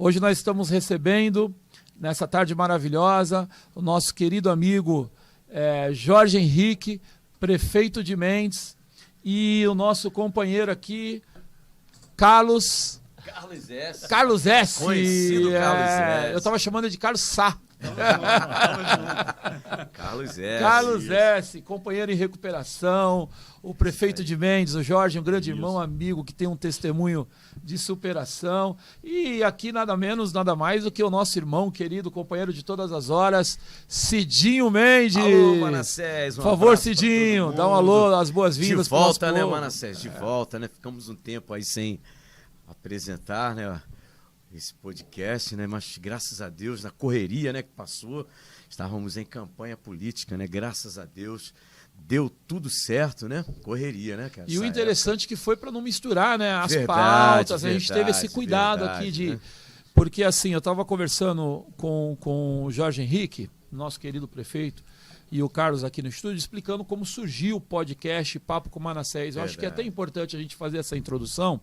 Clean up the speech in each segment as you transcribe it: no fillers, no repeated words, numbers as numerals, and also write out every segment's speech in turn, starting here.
Hoje nós estamos recebendo, nessa tarde maravilhosa, o nosso querido amigo Jorge Henrique, prefeito de Mendes, e o nosso companheiro aqui, Carlos S. Carlos S. Conhecido Carlos S. Eu estava chamando de Carlos Sá. Carlos S. Carlos S., companheiro em recuperação, o prefeito de Mendes, o Jorge, um grande irmão, amigo, que tem um testemunho de superação. E aqui nada menos, nada mais do que o nosso irmão querido, companheiro de todas as horas, Cidinho Mendes. Alô, Manassés. Por favor, Cidinho, dá um alô, as boas-vindas. De volta, né, Manassés? De volta, né? Ficamos um tempo aí sem apresentar, né, esse podcast, né? Mas graças a Deus, na correria, né, que passou, estávamos em campanha política, né? Graças a Deus, deu tudo certo, né? Correria, né, cara? E o interessante que foi para não misturar, né, as verdade, pautas, verdade, a gente teve esse cuidado aqui de... Né? Porque assim, eu estava conversando com o Jorge Henrique, nosso querido prefeito, e o Carlos aqui no estúdio, explicando como surgiu o podcast Papo com Manassés. Eu acho que é até importante a gente fazer essa introdução.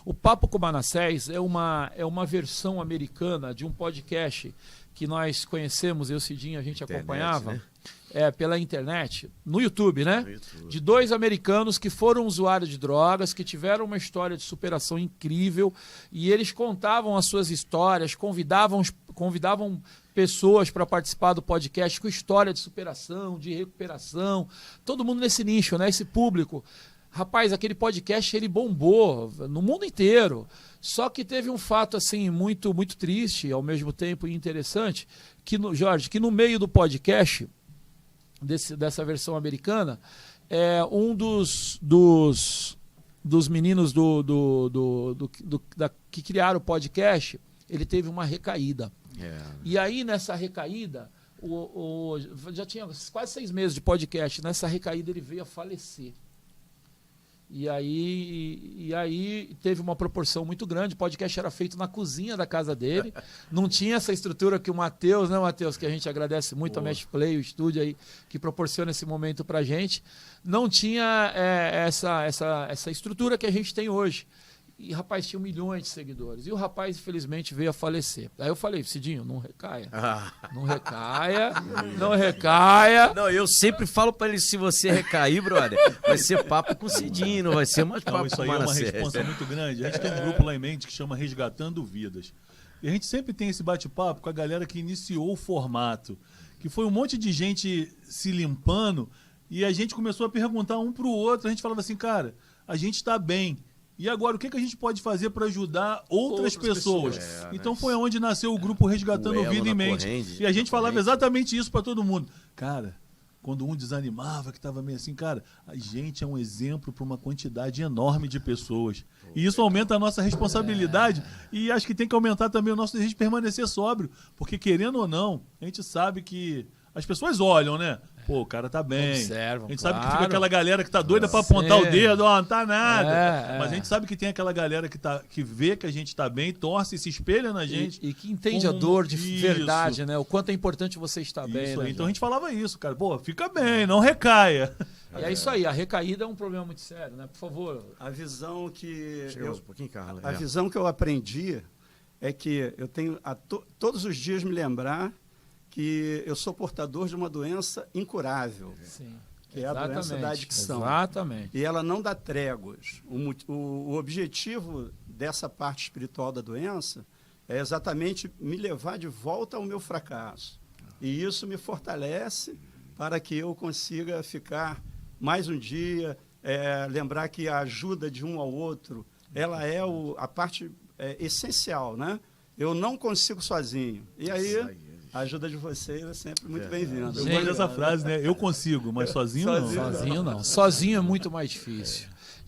O Papo com Manassés é uma versão americana de um podcast que nós conhecemos, eu e o Cidinho, a gente acompanhava, né? Pela internet, no YouTube, né? No YouTube. De dois americanos que foram usuários de drogas, que tiveram uma história de superação incrível, e eles contavam as suas histórias, convidavam pessoas para participar do podcast com história de superação, de recuperação, todo mundo nesse nicho, né? Esse público. Rapaz, aquele podcast ele bombou no mundo inteiro. Só que teve um fato assim muito muito triste, ao mesmo tempo interessante, que Jorge, que no meio do podcast dessa versão americana, um dos meninos que criaram o podcast, ele teve uma recaída. E aí, nessa recaída, já tinha quase 6 meses de podcast, nessa recaída ele veio a falecer. E aí teve uma proporção muito grande, o podcast era feito na cozinha da casa dele, não tinha essa estrutura que o Matheus, né, Matheus, que a gente agradece muito, a Match Play, o estúdio aí, que proporciona esse momento pra gente, não tinha essa estrutura que a gente tem hoje. E, rapaz, tinha milhões de seguidores. E o rapaz, infelizmente, veio a falecer. Aí eu falei, Cidinho, não recaia. Não recaia, não recaia. Não, eu sempre falo pra ele, se você recair, brother, vai ser papo com o Cidinho, não vai ser mais papo com o Isso aí Manassés. É uma responsa muito grande. A gente tem um grupo lá em Mendes que chama Resgatando Vidas. E a gente sempre tem esse bate-papo com a galera que iniciou o formato. Que foi um monte de gente se limpando e a gente começou a perguntar um pro outro. A gente falava assim, cara, a gente tá bem. E agora, o que a gente pode fazer para ajudar outras pessoas? Então foi onde nasceu o grupo Resgatando Vida em Mente. E a gente falava exatamente isso para todo mundo. Cara, quando um desanimava, que estava meio assim, cara, a gente é um exemplo para uma quantidade enorme de pessoas. E isso aumenta a nossa responsabilidade e acho que tem que aumentar também o nosso desejo de permanecer sóbrio. Porque, querendo ou não, a gente sabe que as pessoas olham, né? Pô, o cara tá bem. Observam, a gente sabe que fica aquela galera que tá doida pra apontar o dedo, ó, não tá nada. Mas a gente sabe que tem aquela galera que vê que a gente tá bem, torce, se espelha na gente. E que entende a dor de verdade, né? O quanto é importante você estar bem. Né, então a gente falava isso, cara. Pô, fica bem, não recaia. E é isso aí, a recaída é um problema muito sério, né? Por favor. A visão que Chegamos um pouquinho, Carla. A visão que eu aprendi é que eu tenho todos os dias me lembrar que eu sou portador de uma doença incurável, que é a doença da adicção. Exatamente. E ela não dá tréguas. O objetivo dessa parte espiritual da doença é exatamente me levar de volta ao meu fracasso. E isso me fortalece para que eu consiga ficar mais um dia, lembrar que a ajuda de um ao outro, ela é a parte essencial, né? Eu não consigo sozinho. E aí a ajuda de vocês é sempre muito bem-vinda. Eu gosto dessa frase, né? Eu consigo, mas sozinho não. Sozinho não. Sozinho é muito mais difícil.